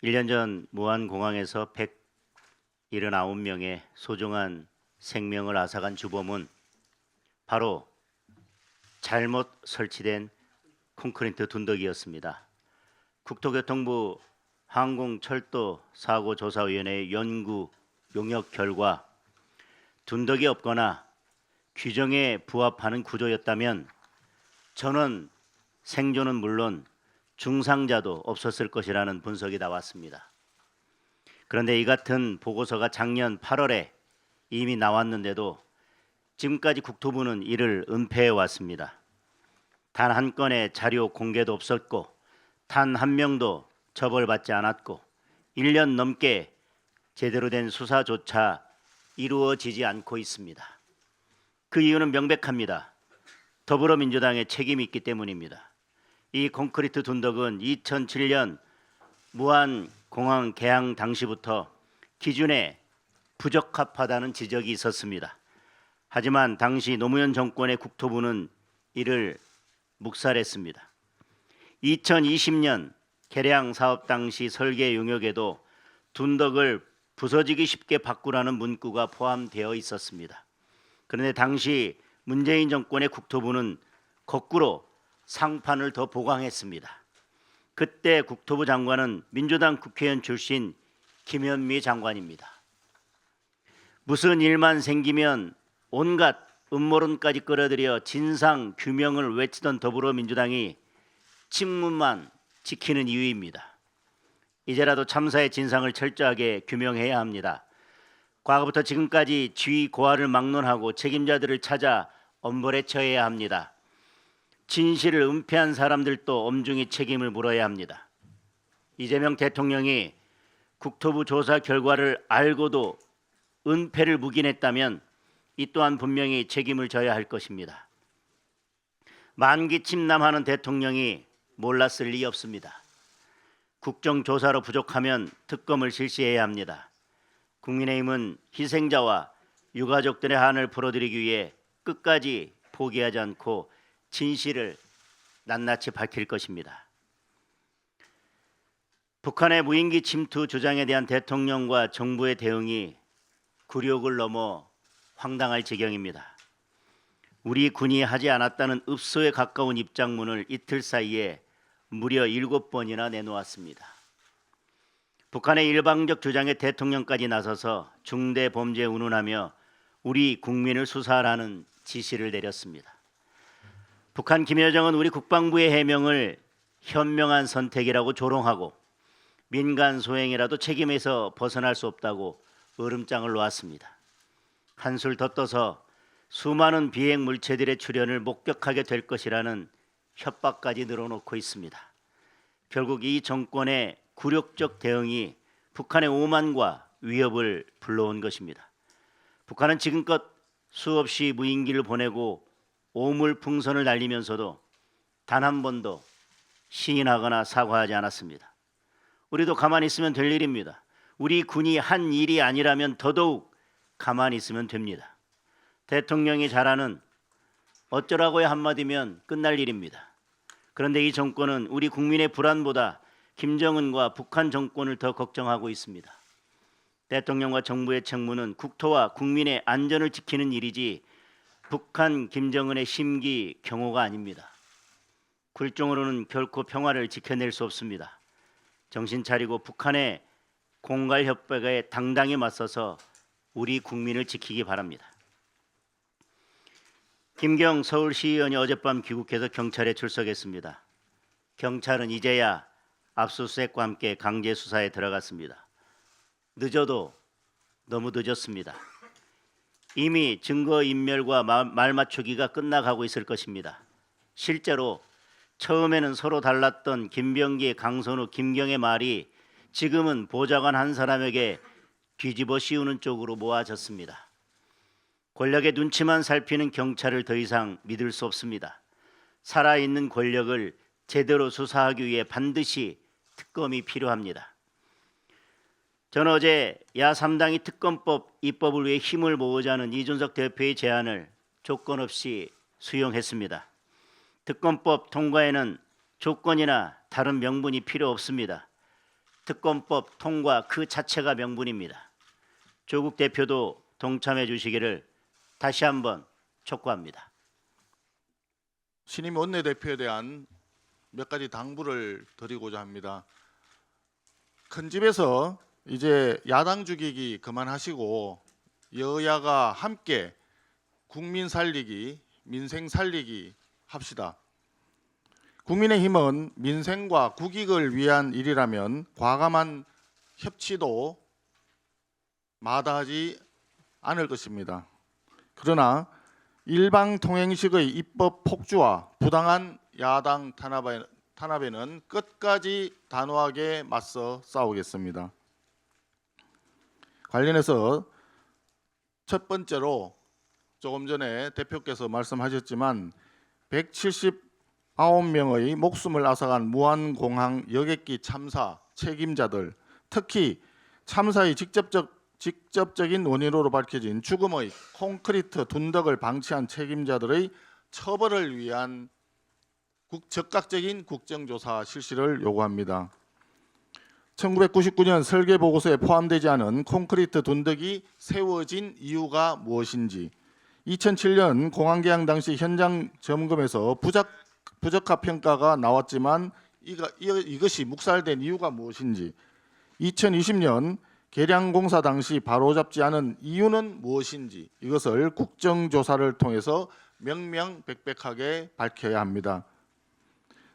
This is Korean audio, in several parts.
1년 전 무안공항에서 179명의 소중한 생명을 앗아간 주범은 바로 잘못 설치된 콘크리트 둔덕이었습니다. 국토교통부 항공철도사고조사위원회의 연구 용역 결과 둔덕이 없거나 규정에 부합하는 구조였다면 전원 생존은 물론 중상자도 없었을 것이라는 분석이 나왔습니다. 그런데 이 같은 보고서가 작년 8월에 이미 나왔는데도 지금까지 국토부는 이를 은폐해 왔습니다. 단 한 건의 자료 공개도 없었고 단 한 명도 처벌받지 않았고 1년 넘게 제대로 된 수사조차 이루어지지 않고 있습니다. 그 이유는 명백합니다. 더불어민주당의 책임이 있기 때문입니다. 이 콘크리트 둔덕은 2007년 무안공항 개항 당시부터 기준에 부적합하다는 지적이 있었습니다. 하지만 당시 노무현 정권의 국토부는 이를 묵살했습니다. 2020년 개량 사업 당시 설계 용역에도 둔덕을 부서지기 쉽게 바꾸라는 문구가 포함되어 있었습니다. 그런데 당시 문재인 정권의 국토부는 거꾸로 상판을 더 보강했습니다. 그때 국토부 장관은 민주당 국회의원 출신 김현미 장관입니다. 무슨 일만 생기면 온갖 음모론까지 끌어들여 진상 규명을 외치던 더불어민주당이 친문만 지키는 이유입니다. 이제라도 참사의 진상을 철저하게 규명해야 합니다. 과거부터 지금까지 지위 고하를 막론하고 책임자들을 찾아 엄벌에 처해야 합니다. 진실을 은폐한 사람들도 엄중히 책임을 물어야 합니다. 이재명 대통령이 국토부 조사 결과를 알고도 은폐를 묵인했다면 이 또한 분명히 책임을 져야 할 것입니다. 만기 침남하는 대통령이 몰랐을 리 없습니다. 국정조사로 부족하면 특검을 실시해야 합니다. 국민의힘은 희생자와 유가족들의 한을 풀어드리기 위해 끝까지 포기하지 않고 진실을 낱낱이 밝힐 것입니다. 북한의 무인기 침투 주장에 대한 대통령과 정부의 대응이 굴욕을 넘어 황당할 지경입니다. 우리 군이 하지 않았다는 읍소에 가까운 입장문을 이틀 사이에 무려 7번이나 내놓았습니다. 북한의 일방적 주장에 대통령까지 나서서 중대 범죄 운운하며 우리 국민을 수사하라는 지시를 내렸습니다. 북한 김여정은 우리 국방부의 해명을 현명한 선택이라고 조롱하고 민간 소행이라도 책임에서 벗어날 수 없다고 으름장을 놓았습니다. 한술 더 떠서 수많은 비행 물체들의 출현을 목격하게 될 것이라는 협박까지 늘어놓고 있습니다. 결국 이 정권의 굴욕적 대응이 북한의 오만과 위협을 불러온 것입니다. 북한은 지금껏 수없이 무인기를 보내고 오물풍선을 날리면서도 단 한 번도 시인하거나 사과하지 않았습니다. 우리도 가만히 있으면 될 일입니다. 우리 군이 한 일이 아니라면 더더욱 가만히 있으면 됩니다. 대통령이 잘하는 어쩌라고의 한마디면 끝날 일입니다. 그런데 이 정권은 우리 국민의 불안보다 김정은과 북한 정권을 더 걱정하고 있습니다. 대통령과 정부의 책무는 국토와 국민의 안전을 지키는 일이지 북한 김정은의 심기 경호가 아닙니다. 굴종으로는 결코 평화를 지켜낼 수 없습니다. 정신 차리고 북한의 공갈 협박에 당당히 맞서서 우리 국민을 지키기 바랍니다. 김경 서울시의원이 어젯밤 귀국해서 경찰에 출석했습니다. 경찰은 이제야 압수수색과 함께 강제 수사에 들어갔습니다. 늦어도 너무 늦었습니다. 이미 증거인멸과 말 맞추기가 끝나가고 있을 것입니다. 실제로 처음에는 서로 달랐던 김병기, 강선우, 김경의 말이 지금은 보좌관 한 사람에게 뒤집어 씌우는 쪽으로 모아졌습니다. 권력의 눈치만 살피는 경찰을 더 이상 믿을 수 없습니다. 살아있는 권력을 제대로 수사하기 위해 반드시 특검이 필요합니다. 저는 어제 야3당이 특검법 입법을 위해 힘을 모으자는 이준석 대표의 제안을 조건 없이 수용했습니다. 특검법 통과에는 조건이나 다른 명분이 필요 없습니다. 특검법 통과 그 자체가 명분입니다. 조국 대표도 동참해 주시기를 다시 한번 촉구합니다. 신임 원내대표에 대한 몇 가지 당부를 드리고자 합니다. 큰 집에서 이제 야당 죽이기 그만하시고 여야가 함께 국민 살리기, 민생 살리기 합시다. 국민의힘은 민생과 국익을 위한 일이라면 과감한 협치도 마다하지 않을 것입니다. 그러나 일방통행식의 입법 폭주와 부당한 야당 탄압에는 끝까지 단호하게 맞서 싸우겠습니다. 관련해서 첫 번째로 조금 전에 대표께서 말씀하셨지만 179명의 목숨을 앗아간 무안공항 여객기 참사 책임자들, 특히 참사의 직접적인 원인으로 밝혀진 죽음의 콘크리트 둔덕을 방치한 책임자들의 처벌을 위한 적극적인 국정조사 실시를 요구합니다. 1999년 설계 보고서에 포함되지 않은 콘크리트 둔덕이 세워진 이유가 무엇인지, 2007년 공항 개항 당시 현장 점검에서 부적합 평가가 나왔지만 이것이 묵살된 이유가 무엇인지, 2020년 계량공사 당시 바로잡지 않은 이유는 무엇인지 이것을 국정조사를 통해서 명명백백하게 밝혀야 합니다.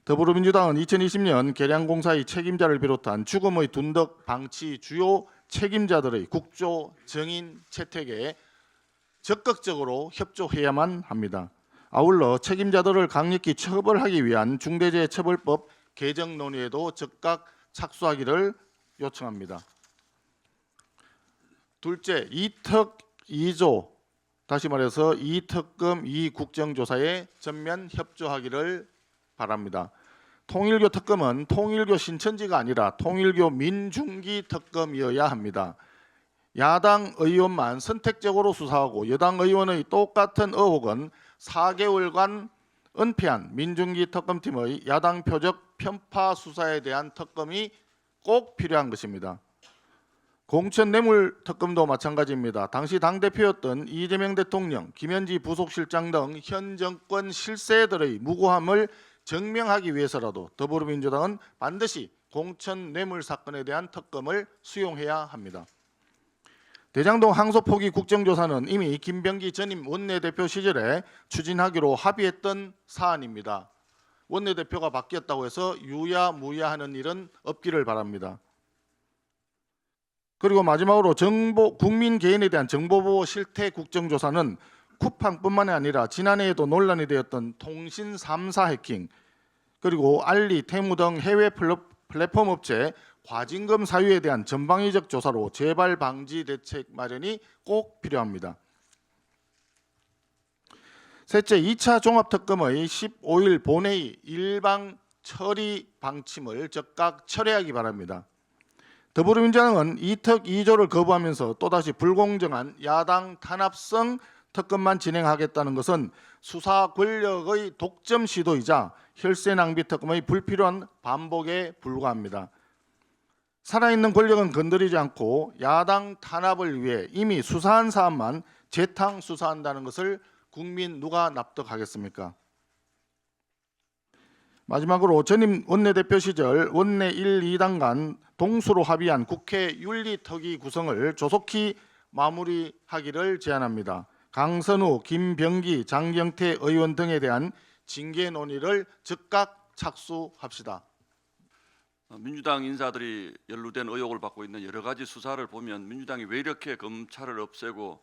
더불어민주당은 2020년 계량공사의 책임자를 비롯한 죽음의 둔덕 방치 주요 책임자들의 국조 정인 채택에 적극적으로 협조해야만 합니다. 아울러 책임자들을 강력히 처벌하기 위한 중대재해처벌법 개정 논의에도 적극 착수하기를 요청합니다. 둘째, 이특 2조, 다시 말해서 이특검 2국정조사에 전면 협조하기를 바랍니다. 통일교 특검은 통일교 신천지가 아니라 통일교 민중기 특검이어야 합니다. 야당 의원만 선택적으로 수사하고 여당 의원의 똑같은 의혹은 4개월간 은폐한 민중기 특검팀의 야당 표적 편파 수사에 대한 특검이 꼭 필요한 것입니다. 공천 뇌물 특검도 마찬가지입니다. 당시 당대표였던 이재명 대통령, 김현지 부속실장 등 현 정권 실세들의 무고함을 증명하기 위해서라도 더불어민주당은 반드시 공천 뇌물 사건에 대한 특검을 수용해야 합니다. 대장동 항소 포기 국정조사는 이미 김병기 전임 원내대표 시절에 추진하기로 합의했던 사안입니다. 원내대표가 바뀌었다고 해서 유야무야하는 일은 없기를 바랍니다. 그리고 마지막으로 국민 개인에 대한 정보보호 실태 국정조사는 쿠팡뿐만이 아니라 지난해에도 논란이 되었던 통신 3사 해킹, 그리고 알리, 테무 등 해외 플랫폼 업체 과징금 사유에 대한 전방위적 조사로 재발 방지 대책 마련이 꼭 필요합니다. 셋째, 2차 종합특검의 15일 본회의 일방 처리 방침을 즉각 철회하기 바랍니다. 더불어민주당은 이특 2조를 거부하면서 또다시 불공정한 야당 탄압성 특검만 진행하겠다는 것은 수사 권력의 독점 시도이자 혈세 낭비 특검의 불필요한 반복에 불과합니다. 살아있는 권력은 건드리지 않고 야당 탄압을 위해 이미 수사한 사안만 재탕 수사한다는 것을 국민 누가 납득하겠습니까? 마지막으로 전임 원내대표 시절 원내 1, 2당 간 동수로 합의한 국회 윤리특위 구성을 조속히 마무리하기를 제안합니다. 강선우, 김병기, 장경태 의원 등에 대한 징계 논의를 즉각 착수합시다. 민주당 인사들이 연루된 의혹을 받고 있는 여러 가지 수사를 보면 민주당이 왜 이렇게 검찰을 없애고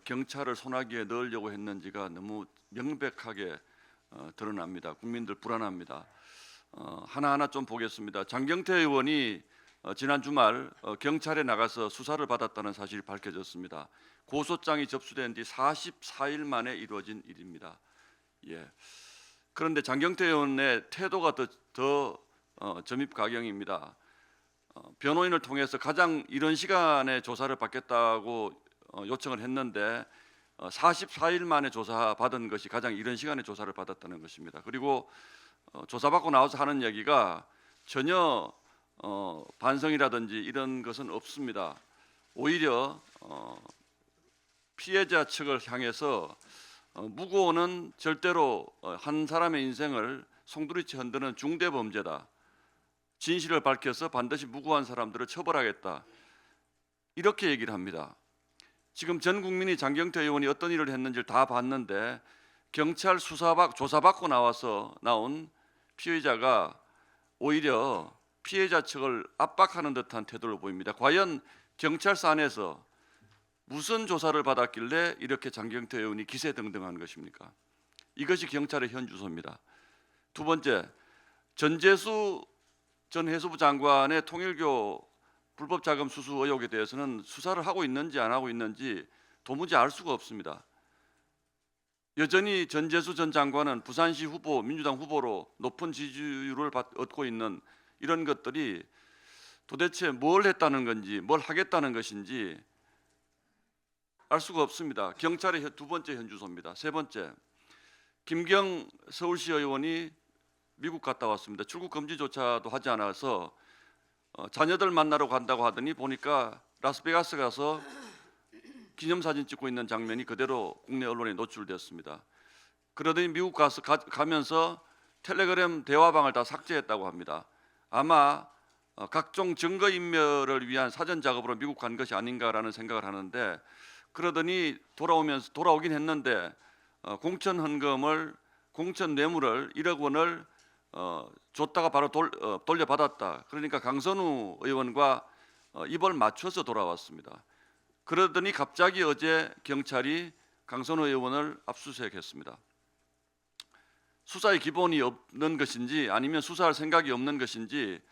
경찰을 손아귀에 넣으려고 했는지가 너무 명백하게 드러납니다. 국민들 불안합니다. 하나하나 좀 보겠습니다. 장경태 의원이 지난 주말 경찰에 나가서 수사를 받았다는 사실이 밝혀졌습니다. 고소장이 접수된 뒤 44일 만에 이루어진 일입니다. 그런데 장경태 의원의 태도가 더 점입가경입니다. 변호인을 통해서 가장 이런 시간에 조사를 받겠다고 요청을 했는데 44일 만에 조사받은 것이 가장 이런 시간에 조사를 받았다는 것입니다. 그리고 조사받고 나와서 하는 얘기가 전혀 반성이라든지 이런 것은 없습니다. 오히려 피해자 측을 향해서 무고는 절대로 한 사람의 인생을 송두리째 흔드는 중대 범죄다. 진실을 밝혀서 반드시 무고한 사람들을 처벌하겠다. 이렇게 얘기를 합니다. 지금 전 국민이 장경태 의원이 어떤 일을 했는지를 다 봤는데 경찰 조사받고 나온 피의자가 오히려 피해자 측을 압박하는 듯한 태도를 보입니다. 과연 경찰서 안에서 무슨 조사를 받았길래 이렇게 장경태 의원이 기세등등한 것입니까? 이것이 경찰의 현 주소입니다. 두 번째, 전재수 전 해수부 장관의 통일교 불법 자금 수수 의혹에 대해서는 수사를 하고 있는지 안 하고 있는지 도무지 알 수가 없습니다. 여전히 전재수 전 장관은 부산시 후보, 민주당 후보로 높은 지지율을 얻고 있는 이런 것들이 도대체 뭘 했다는 건지 뭘 하겠다는 것인지 알 수가 없습니다. 경찰의 두 번째 현주소입니다. 세 번째, 김경 서울시 의원이 미국 갔다 왔습니다. 출국 금지조차도 하지 않아서 자녀들 만나러 간다고 하더니 보니까 라스베가스 가서 기념사진 찍고 있는 장면이 그대로 국내 언론에 노출됐습니다. 그러더니 미국 가면서 텔레그램 대화방을 다 삭제했다고 합니다. 아마 각종 증거인멸을 위한 사전 작업으로 미국 간 것이 아닌가라는 생각을 하는데, 그러더니 돌아오긴 했는데 공천 뇌물을 1억 원을 줬다가 바로 돌려받았다. 그러니까 강선우 의원과 입을 맞춰서 돌아왔습니다. 그러더니 갑자기 어제 경찰이 강선우 의원을 압수수색했습니다. 수사의 기본이 없는 것인지 아니면 수사할 생각이 없는 것인지,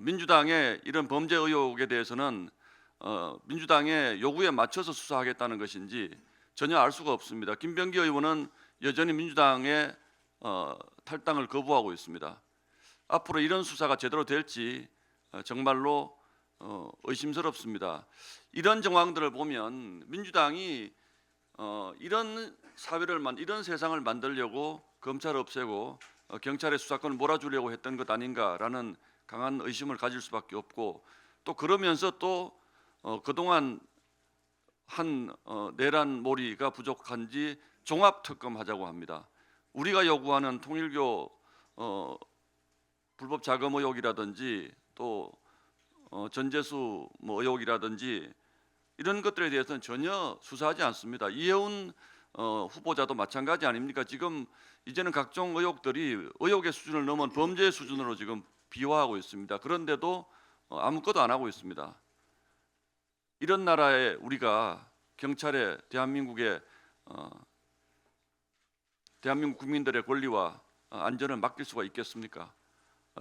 민주당의 이런 범죄 의혹에 대해서는 민주당의 요구에 맞춰서 수사하겠다는 것인지 전혀 알 수가 없습니다. 김병기 의원은 여전히 민주당의 탈당을 거부하고 있습니다. 앞으로 이런 수사가 제대로 될지 정말로 의심스럽습니다. 이런 정황들을 보면 민주당이 이런 이런 세상을 만들려고 검찰을 없애고 경찰의 수사권을 몰아주려고 했던 것 아닌가라는 강한 의심을 가질 수밖에 없고, 또 그러면서 또 그동안 한 내란몰이가 부족한지 종합특검 하자고 합니다. 우리가 요구하는 통일교 불법 자금 의혹이라든지 또 전재수 의혹이라든지 이런 것들에 대해서는 전혀 수사하지 않습니다. 이해운 후보자도 마찬가지 아닙니까? 지금 이제는 각종 의혹들이 의혹의 수준을 넘은 범죄 수준으로 지금 비화하고 있습니다. 그런데도 아무것도 안 하고 있습니다. 이런 나라에 우리가 경찰에 대한민국 국민들의 권리와 안전을 맡길 수가 있겠습니까?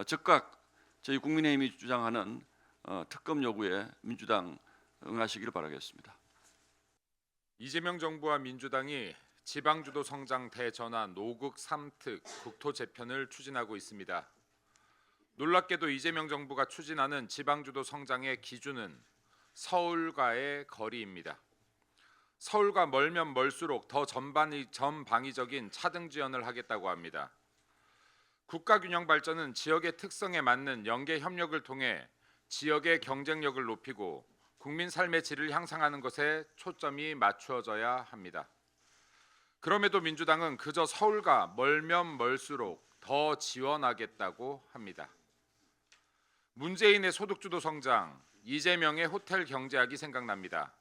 즉각 저희 국민의힘이 주장하는 특검 요구에 민주당 응하시기를 바라겠습니다. 이재명 정부와 민주당이 지방주도 성장 대전환 노국 3특 국토 재편을 추진하고 있습니다. 놀랍게도 이재명 정부가 추진하는 지방주도 성장의 기준은 서울과의 거리입니다. 서울과 멀면 멀수록 더 전방위적인 차등 지원을 하겠다고 합니다. 국가균형 발전은 지역의 특성에 맞는 연계 협력을 통해 지역의 경쟁력을 높이고 국민 삶의 질을 향상하는 것에 초점이 맞추어져야 합니다. 그럼에도 민주당은 그저 서울과 멀면 멀수록 더 지원하겠다고 합니다. 문재인의 소득주도 성장, 이재명의 호텔 경제학이 생각납니다.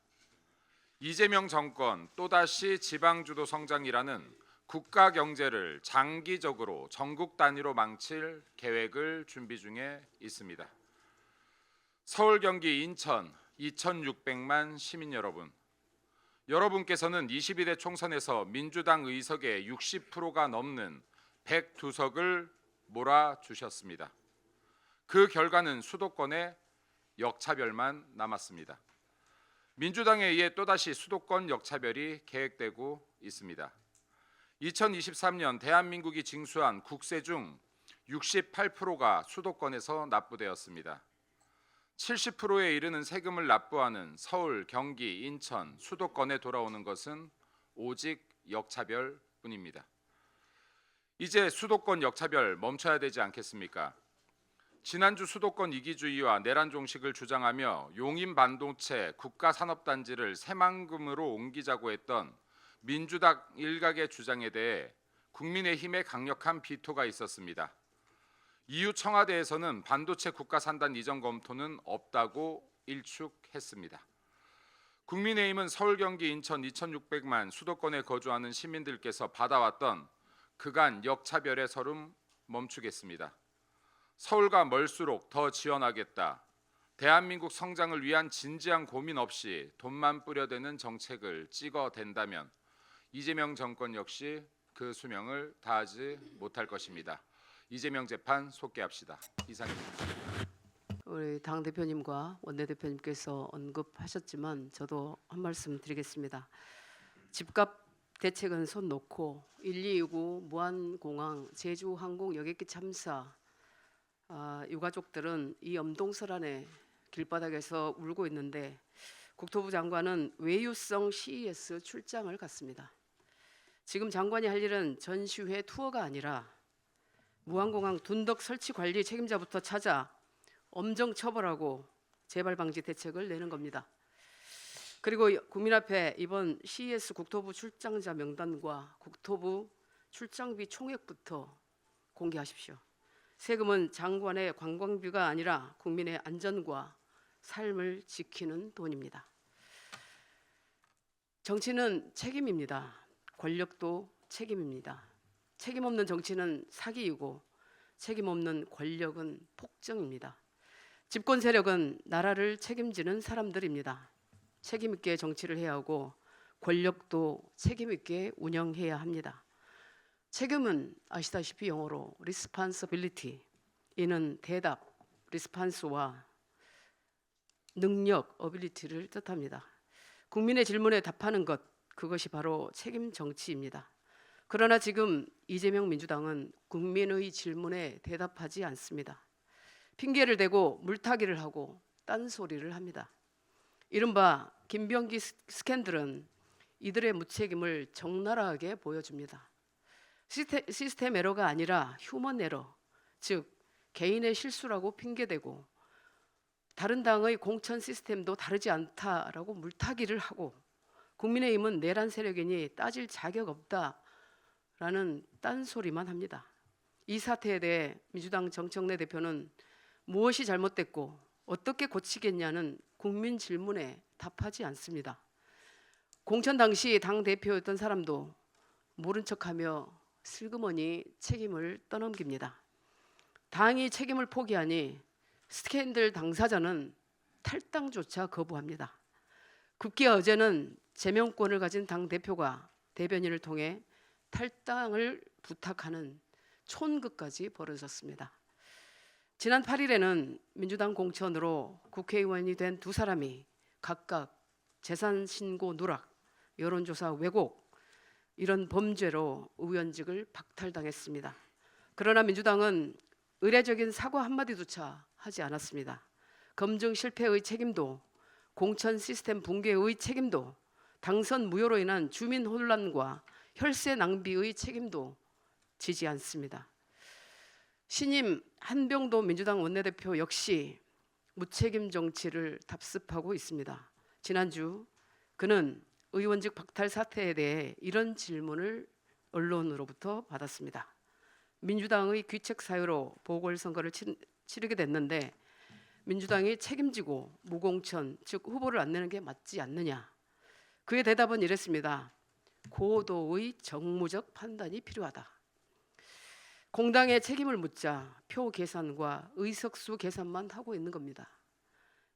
이재명 정권 또다시 지방주도 성장이라는 국가 경제를 장기적으로 전국 단위로 망칠 계획을 준비 중에 있습니다. 서울, 경기, 인천 2,600만 시민 여러분, 여러분께서는 22대 총선에서 민주당 의석의 60%가 넘는 102석을 몰아주셨습니다. 그 결과는 수도권의 역차별만 남았습니다. 민주당에 의해 또다시 수도권 역차별이 계획되고 있습니다. 2023년 대한민국이 징수한 국세 중 68%가 수도권에서 납부되었습니다. 70%에 이르는 세금을 납부하는 서울, 경기, 인천, 수도권에 돌아오는 것은 오직 역차별뿐입니다. 이제 수도권 역차별 멈춰야 되지 않겠습니까? 지난주 수도권 이기주의와 내란 종식을 주장하며 용인 반도체 국가산업단지를 새만금으로 옮기자고 했던 민주당 일각의 주장에 대해 국민의힘의 강력한 비토가 있었습니다. 이후 청와대에서는 반도체 국가산단 이전 검토는 없다고 일축했습니다. 국민의힘은 서울, 경기, 인천 2,600만 수도권에 거주하는 시민들께서 받아왔던 그간 역차별의 서름 멈추겠습니다. 서울과 멀수록 더 지원하겠다. 대한민국 성장을 위한 진지한 고민 없이 돈만 뿌려대는 정책을 찍어댄다면 이재명 정권 역시 그 수명을 다하지 못할 것입니다. 이재명 재판 속개합시다. 이상입니다. 우리 당 대표님과 원내대표님께서 언급하셨지만 저도 한 말씀 드리겠습니다. 집값 대책은 손 놓고 129 무한공항 제주항공 여객기 참사 유가족들은 이 엄동설안에 길바닥에서 울고 있는데 국토부 장관은 외유성 CES 출장을 갔습니다. 지금 장관이 할 일은 전시회 투어가 아니라 무한공항 둔덕 설치 관리 책임자부터 찾아 엄정 처벌하고 재발 방지 대책을 내는 겁니다. 그리고 국민 앞에 이번 CES 국토부 출장자 명단과 국토부 출장비 총액부터 공개하십시오. 세금은 장관의 관광비가 아니라 국민의 안전과 삶을 지키는 돈입니다. 정치는 책임입니다. 권력도 책임입니다. 책임 없는 정치는 사기이고 책임 없는 권력은 폭정입니다. 집권 세력은 나라를 책임지는 사람들입니다. 책임 있게 정치를 해야 하고 권력도 책임 있게 운영해야 합니다. 책임은 아시다시피 영어로 responsibility, 이는 대답, response와 능력, ability를 뜻합니다. 국민의 질문에 답하는 것, 그것이 바로 책임 정치입니다. 그러나 지금 이재명 민주당은 국민의 질문에 대답하지 않습니다. 핑계를 대고 물타기를 하고 딴소리를 합니다. 이른바 김병기 스캔들은 이들의 무책임을 적나라하게 보여줍니다. 시스템 에러가 아니라 휴먼 에러, 즉 개인의 실수라고 핑계대고 다른 당의 공천 시스템도 다르지 않다라고 물타기를 하고 국민의힘은 내란 세력이니 따질 자격 없다라는 딴소리만 합니다. 이 사태에 대해 민주당 정청래 대표는 무엇이 잘못됐고 어떻게 고치겠냐는 국민 질문에 답하지 않습니다. 공천 당시 당 대표였던 사람도 모른 척하며 슬그머니 책임을 떠넘깁니다. 당이 책임을 포기하니 스캔들 당사자는 탈당조차 거부합니다. 급기야 어제는 제명권을 가진 당 대표가 대변인을 통해 탈당을 부탁하는 촌극까지 벌어졌습니다. 지난 8일에는 민주당 공천으로 국회의원이 된 두 사람이 각각 재산 신고 누락, 여론조사 왜곡 이런 범죄로 의원직을 박탈당했습니다. 그러나 민주당은 의례적인 사과 한마디조차 하지 않았습니다. 검증 실패의 책임도, 공천 시스템 붕괴의 책임도, 당선 무효로 인한 주민 혼란과 혈세 낭비의 책임도 지지 않습니다. 신임 한병도 민주당 원내대표 역시 무책임 정치를 답습하고 있습니다. 지난주 그는 의원직 박탈 사태에 대해 이런 질문을 언론으로부터 받았습니다. 민주당의 귀책 사유로 보궐선거를 치르게 됐는데 민주당이 책임지고 무공천, 즉 후보를 안 내는 게 맞지 않느냐. 그의 대답은 이랬습니다. 고도의 정무적 판단이 필요하다. 공당의 책임을 묻자 표 계산과 의석수 계산만 하고 있는 겁니다.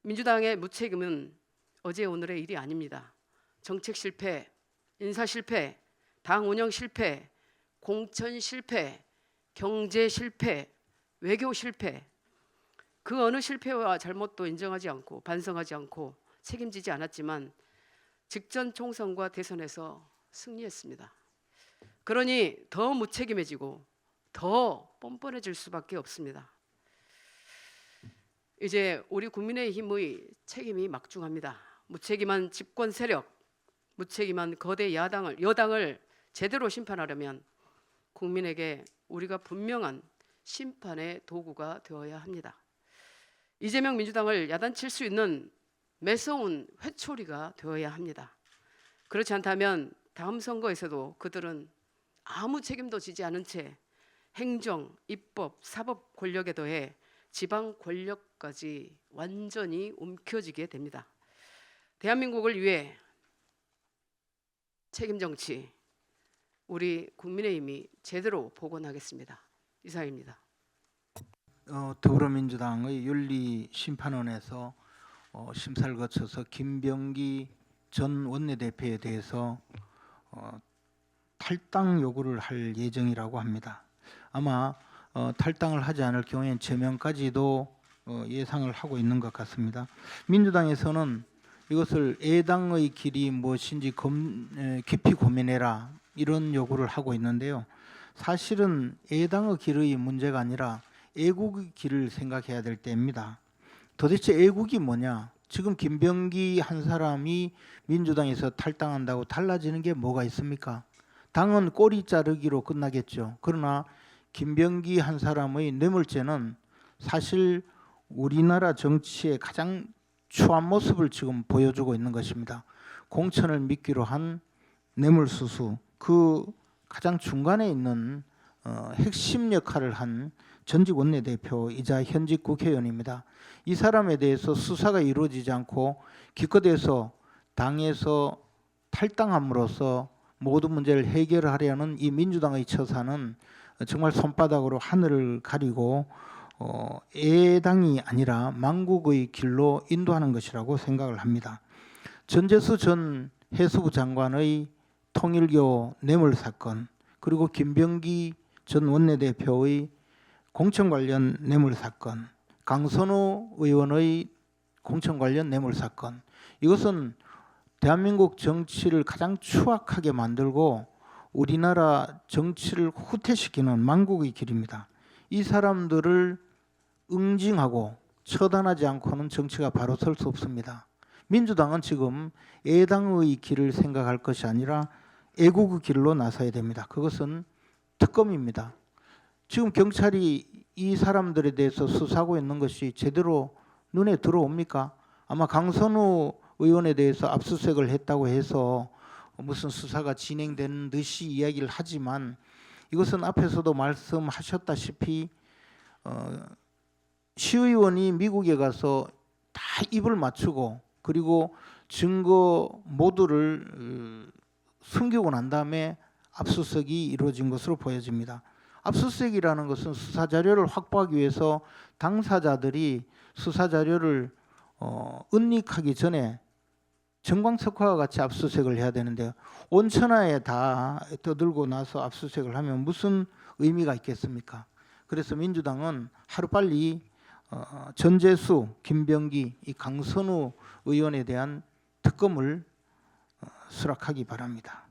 민주당의 무책임은 어제 오늘의 일이 아닙니다. 정책 실패, 인사 실패, 당 운영 실패, 공천 실패, 경제 실패, 외교 실패, 그 어느 실패와 잘못도 인정하지 않고 반성하지 않고 책임지지 않았지만 직전 총선과 대선에서 승리했습니다. 그러니 더 무책임해지고 더 뻔뻔해질 수밖에 없습니다. 이제 우리 국민의힘의 책임이 막중합니다. 무책임한 집권 세력, 무책임한 거대 여당을 제대로 심판하려면 국민에게 우리가 분명한 심판의 도구가 되어야 합니다. 이재명 민주당을 야단칠 수 있는 매서운 회초리가 되어야 합니다. 그렇지 않다면 다음 선거에서도 그들은 아무 책임도 지지 않은 채 행정, 입법, 사법 권력에 더해 지방 권력까지 완전히 움켜쥐게 됩니다. 대한민국을 위해 책임 정치 우리 국민의힘이 제대로 복원하겠습니다. 이상입니다. 더불어민주당의 윤리심판원에서 심사를 거쳐서 김병기 전 원내대표에 대해서 탈당 요구를 할 예정이라고 합니다. 아마 탈당을 하지 않을 경우에는 제명까지도 예상을 하고 있는 것 같습니다. 민주당에서는 이것을 애당의 길이 무엇인지 깊이 고민해라 이런 요구를 하고 있는데요. 사실은 애당의 길의 문제가 아니라 애국의 길을 생각해야 될 때입니다. 도대체 애국이 뭐냐? 지금 김병기 한 사람이 민주당에서 탈당한다고 달라지는 게 뭐가 있습니까? 당은 꼬리 자르기로 끝나겠죠. 그러나 김병기 한 사람의 뇌물죄는 사실 우리나라 정치의 가장 추한 모습을 지금 보여주고 있는 것입니다. 공천을 미끼로 한 뇌물수수, 그 가장 중간에 있는 핵심 역할을 한 전직 원내대표이자 현직 국회의원입니다. 이 사람에 대해서 수사가 이루어지지 않고 기껏해서 당에서 탈당함으로써 모든 문제를 해결하려는 이 민주당의 처사는 정말 손바닥으로 하늘을 가리고 애당이 아니라 망국의 길로 인도하는 것이라고 생각을 합니다. 전재수 전 해수부 장관의 통일교 뇌물 사건, 그리고 김병기 전 원내대표의 공천 관련 뇌물 사건, 강선우 의원의 공천 관련 뇌물 사건, 이것은 대한민국 정치를 가장 추악하게 만들고 우리나라 정치를 후퇴시키는 망국의 길입니다. 이 사람들을 응징하고 처단하지 않고는 정치가 바로 설 수 없습니다. 민주당은 지금 애당의 길을 생각할 것이 아니라 애국의 길로 나서야 됩니다. 그것은 특검입니다. 지금 경찰이 이 사람들에 대해서 수사하고 있는 것이 제대로 눈에 들어옵니까? 아마 강선우 의원에 대해서 압수수색을 했다고 해서 무슨 수사가 진행되는 듯이 이야기를 하지만 이것은 앞에서도 말씀하셨다시피 시의원이 미국에 가서 다 입을 맞추고 그리고 증거 모두를 숨기고 난 다음에 압수수색이 이루어진 것으로 보여집니다. 압수수색이라는 것은 수사 자료를 확보하기 위해서 당사자들이 수사 자료를 은닉하기 전에 정광석화와 같이 압수수색을 해야 되는데요. 온천하에 다 떠들고 나서 압수수색을 하면 무슨 의미가 있겠습니까? 그래서 민주당은 하루빨리 전재수, 김병기, 이 강선우 의원에 대한 특검을 수락하기 바랍니다.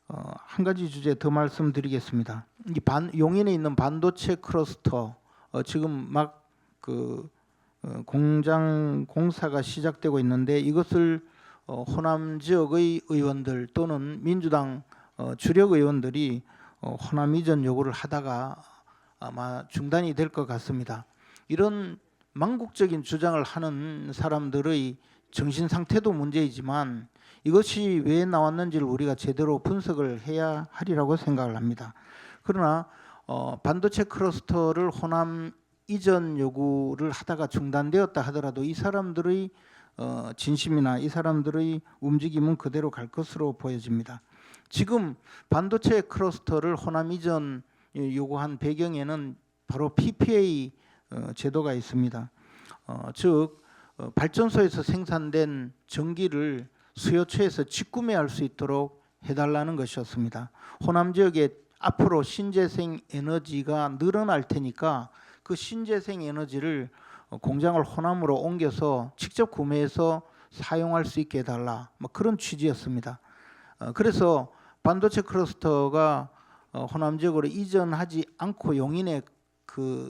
한 가지 주제 더 말씀드리겠습니다. 용인에 있는 반도체 클러스터 지금 막 공장 공사가 시작되고 있는데 이것을 호남 지역의 의원들 또는 민주당 주력 의원들이 호남 이전 요구를 하다가 아마 중단이 될 것 같습니다. 이런 망국적인 주장을 하는 사람들의 정신 상태도 문제이지만 이것이 왜 나왔는지를 우리가 제대로 분석을 해야 하리라고 생각을 합니다. 그러나 반도체 클러스터를 호남 이전 요구를 하다가 중단되었다 하더라도 이 사람들의 진심이나 이 사람들의 움직임은 그대로 갈 것으로 보여집니다. 지금 반도체 클러스터를 호남 이전 요구한 배경에는 바로 PPA 제도가 있습니다. 즉 발전소에서 생산된 전기를 수요처에서 직구매할 수 있도록 해달라는 것이었습니다. 호남 지역에 앞으로 신재생 에너지가 늘어날 테니까 그 신재생 에너지를 공장을 호남으로 옮겨서 직접 구매해서 사용할 수 있게 해달라, 그런 취지였습니다. 그래서 반도체 클러스터가 호남 지역으로 이전하지 않고 용인에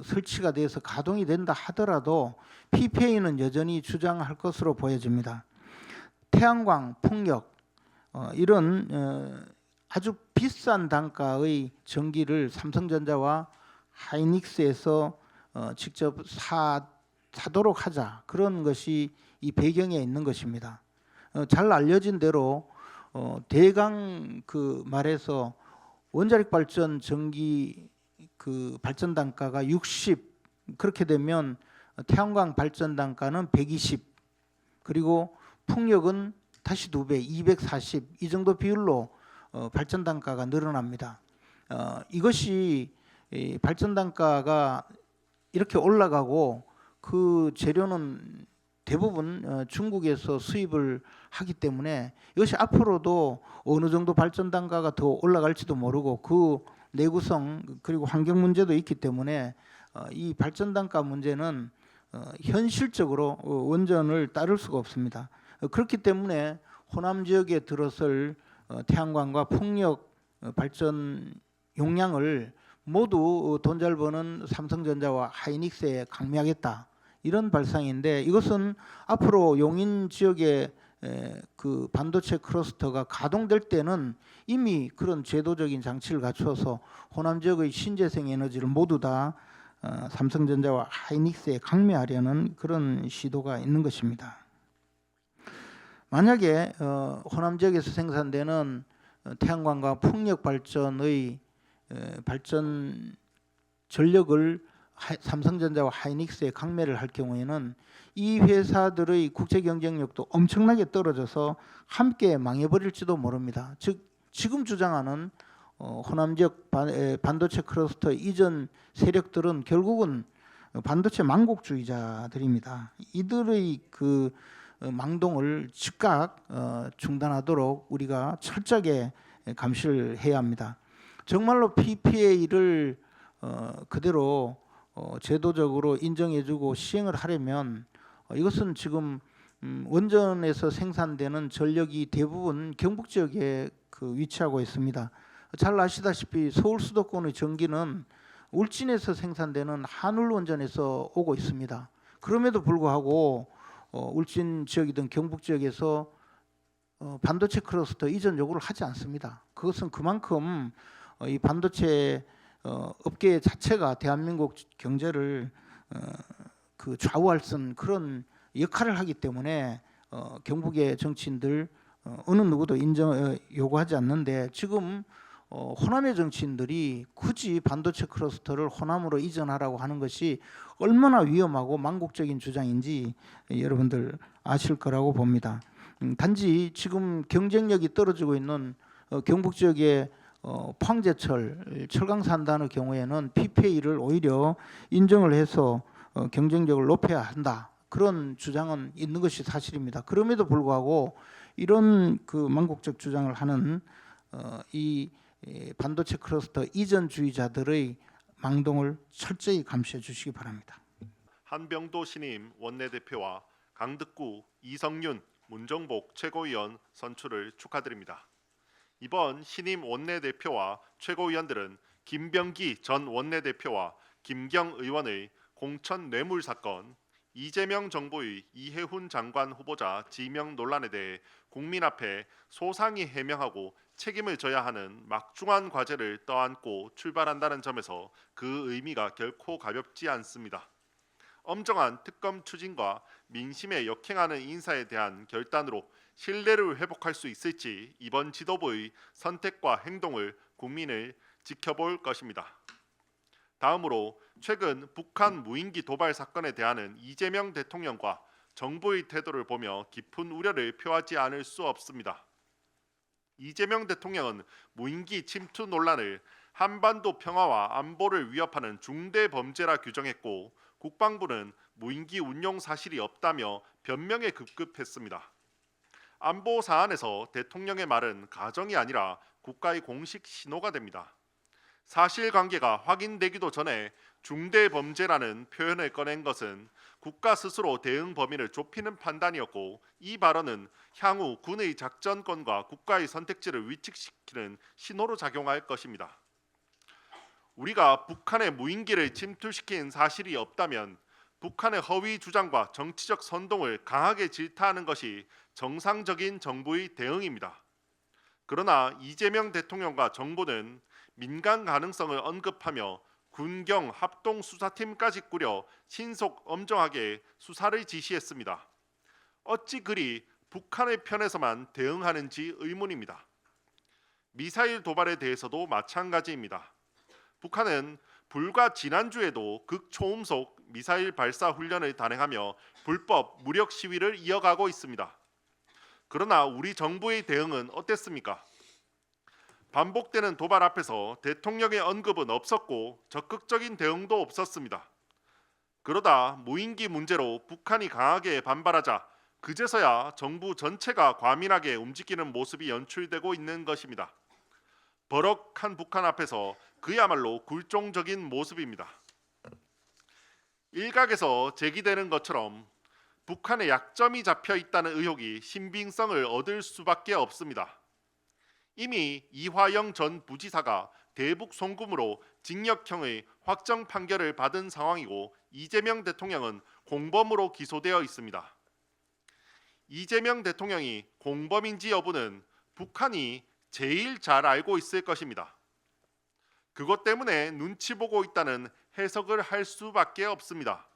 설치가 돼서 가동이 된다 하더라도 PPA는 여전히 주장할 것으로 보여집니다. 태양광, 풍력 이런 아주 비싼 단가의 전기를 삼성전자와 하이닉스에서 직접 사도록 하자, 그런 것이 이 배경에 있는 것입니다. 잘 알려진 대로 대강 그 말에서 원자력 발전 전기 그 발전 단가가 60, 그렇게 되면 태양광 발전 단가는 120, 그리고 풍력은 다시 2배 240, 이 정도 비율로 발전 단가가 늘어납니다. 이것이 발전 단가가 이렇게 올라가고 그 재료는 대부분 중국에서 수입을 하기 때문에 이것이 앞으로도 어느 정도 발전 단가가 더 올라갈지도 모르고 그 내구성 그리고 환경 문제도 있기 때문에 이 발전 단가 문제는 현실적으로 원전을 따를 수가 없습니다. 그렇기 때문에 호남 지역에 들어설 태양광과 풍력 발전 용량을 모두 돈 잘 버는 삼성전자와 하이닉스에 강매하겠다, 이런 발상인데, 이것은 앞으로 용인 지역의 그 반도체 클러스터가 가동될 때는 이미 그런 제도적인 장치를 갖추어서 호남 지역의 신재생 에너지를 모두 다 삼성전자와 하이닉스에 강매하려는 그런 시도가 있는 것입니다. 만약에 호남 지역에서 생산되는 태양광과 풍력 발전의 발전 전력을 삼성전자와 하이닉스에 강매를 할 경우에는 이 회사들의 국제 경쟁력도 엄청나게 떨어져서 함께 망해버릴지도 모릅니다. 즉 지금 주장하는 호남 지역 반도체 클러스터 이전 세력들은 결국은 반도체 망국주의자들입니다. 이들의 그 망동을 즉각 중단하도록 우리가 철저하게 감시를 해야 합니다. 정말로 PPA를 그대로 제도적으로 인정해주고 시행을 하려면 이것은 지금 원전에서 생산되는 전력이 대부분 경북 지역에 그 위치하고 있습니다. 잘 아시다시피 서울 수도권의 전기는 울진에서 생산되는 한울원전에서 오고 있습니다. 그럼에도 불구하고 울진 지역이든 경북 지역에서 반도체 클러스터 이전 요구를 하지 않습니다. 그것은 그만큼 이 반도체 업계 자체가 대한민국 경제를 그 좌우할 수 있는 그런 역할을 하기 때문에 경북의 정치인들 어느 누구도 요구하지 않는데, 지금 호남의 정치인들이 굳이 반도체 클러스터를 호남으로 이전하라고 하는 것이 얼마나 위험하고 망국적인 주장인지 여러분들 아실 거라고 봅니다. 단지 지금 경쟁력이 떨어지고 있는 경북 지역의 포항제철, 철강산단의 경우에는 PPA를 오히려 인정을 해서 경쟁력을 높여야 한다, 그런 주장은 있는 것이 사실입니다. 그럼에도 불구하고 이런 그 망국적 주장을 하는 이 반도체 클러스터 이전주의자들의 망동을 철저히 감시해 주시기 바랍니다. 한병도 신임 원내대표와 강득구, 이성윤, 문정복 최고위원 선출을 축하드립니다. 이번 신임 원내대표와 최고위원들은 김병기 전 원내대표와 김경 의원의 공천 뇌물 사건, 이재명 정부의 이해훈 장관 후보자 지명 논란에 대해 국민 앞에 소상히 해명하고 책임을 져야 하는 막중한 과제를 떠안고 출발한다는 점에서 그 의미가 결코 가볍지 않습니다. 엄정한 특검 추진과 민심에 역행하는 인사에 대한 결단으로 신뢰를 회복할 수 있을지 이번 지도부의 선택과 행동을 국민을 지켜볼 것입니다. 다음으로 최근 북한 무인기 도발 사건에 대한 이재명 대통령과 정부의 태도를 보며 깊은 우려를 표하지 않을 수 없습니다. 이재명 대통령은 무인기 침투 논란을 한반도 평화와 안보를 위협하는 중대 범죄라 규정했고, 국방부는 무인기 운용 사실이 없다며 변명에 급급했습니다. 안보 사안에서 대통령의 말은 가정이 아니라 국가의 공식 신호가 됩니다. 사실관계가 확인되기도 전에 중대 범죄라는 표현을 꺼낸 것은 국가 스스로 대응 범위를 좁히는 판단이었고, 이 발언은 향후 군의 작전권과 국가의 선택지를 위축시키는 신호로 작용할 것입니다. 우리가 북한의 무인기를 침투시킨 사실이 없다면 북한의 허위 주장과 정치적 선동을 강하게 질타하는 것이 정상적인 정부의 대응입니다. 그러나 이재명 대통령과 정부는 민간 가능성을 언급하며 군경 합동 수사팀까지 꾸려 신속 엄정하게 수사를 지시했습니다. 어찌 그리 북한의 편에서만 대응하는지 의문입니다. 미사일 도발에 대해서도 마찬가지입니다. 북한은 불과 지난주에도 극초음속 미사일 발사 훈련을 단행하며 불법 무력 시위를 이어가고 있습니다. 그러나 우리 정부의 대응은 어땠습니까? 반복되는 도발 앞에서 대통령의 언급은 없었고 적극적인 대응도 없었습니다. 그러다 무인기 문제로 북한이 강하게 반발하자 그제서야 정부 전체가 과민하게 움직이는 모습이 연출되고 있는 것입니다. 버럭한 북한 앞에서 그야말로 굴종적인 모습입니다. 일각에서 제기되는 것처럼 북한의 약점이 잡혀 있다는 의혹이 신빙성을 얻을 수밖에 없습니다. 이미 이화영 전 부지사가 대북 송금으로 징역형의 확정 판결을 받은 상황이고 이재명 대통령은 공범으로 기소되어 있습니다. 이재명 대통령이 공범인지 여부는 북한이 제일 잘 알고 있을 것입니다. 그것 때문에 눈치 보고 있다는 해석을 할 수밖에 없습니다.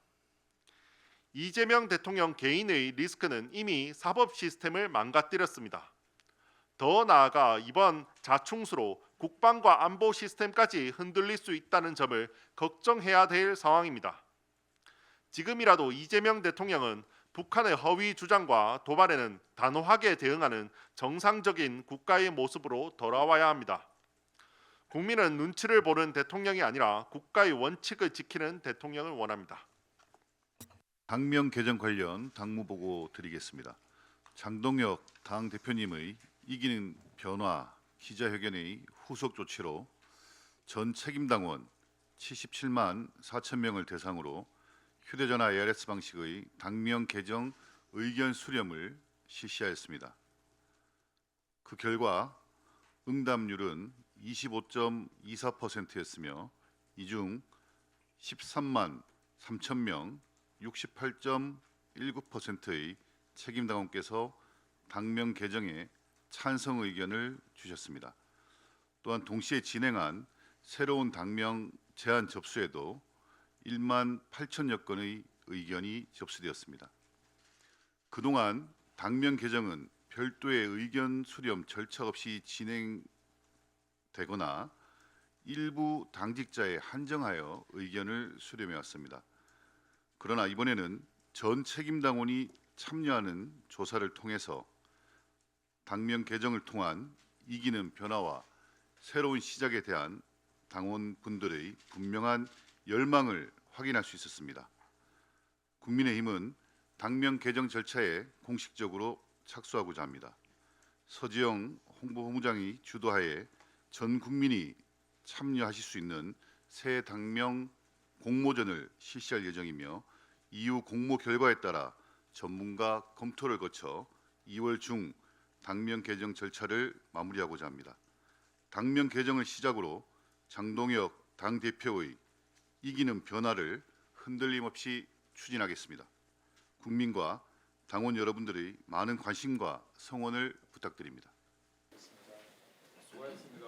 이재명 대통령 개인의 리스크는 이미 사법 시스템을 망가뜨렸습니다. 더 나아가 이번 자충수로 국방과 안보 시스템까지 흔들릴 수 있다는 점을 걱정해야 될 상황입니다. 지금이라도 이재명 대통령은 북한의 허위 주장과 도발에는 단호하게 대응하는 정상적인 국가의 모습으로 돌아와야 합니다. 국민은 눈치를 보는 대통령이 아니라 국가의 원칙을 지키는 대통령을 원합니다. 당명 개정 관련 당무 보고 드리겠습니다. 장동혁 당 대표님의 이기는 변화 기자회견의 후속 조치로 전 책임당원 77만 4천 명을 대상으로 휴대전화 ARS 방식의 당명 개정 의견 수렴을 실시하였습니다. 그 결과 응답률은 25.24%였으며 이 중 13만 3천 명 68.19%의 책임당원께서 당명 개정에 찬성 의견을 주셨습니다. 또한 동시에 진행한 새로운 당명 제안 접수에도 1만 8천여 건의 의견이 접수되었습니다. 그동안 당명 개정은 별도의 의견 수렴 절차 없이 진행되거나 일부 당직자에 한정하여 의견을 수렴해 왔습니다. 그러나 이번에는 전 책임당원이 참여하는 조사를 통해서 당명 개정을 통한 이기는 변화와 새로운 시작에 대한 당원분들의 분명한 열망을 확인할 수 있었습니다. 국민의힘은 당명 개정 절차에 공식적으로 착수하고자 합니다. 서지영 홍보본부장이 주도하에 전 국민이 참여하실 수 있는 새 당명 공모전을 실시할 예정이며 이후 공모 결과에 따라 전문가 검토를 거쳐 2월 중 당명 개정 절차를 마무리하고자 합니다. 당명 개정을 시작으로 장동혁 당대표의 이기는 변화를 흔들림 없이 추진하겠습니다. 국민과 당원 여러분들의 많은 관심과 성원을 부탁드립니다. 수고하셨습니다.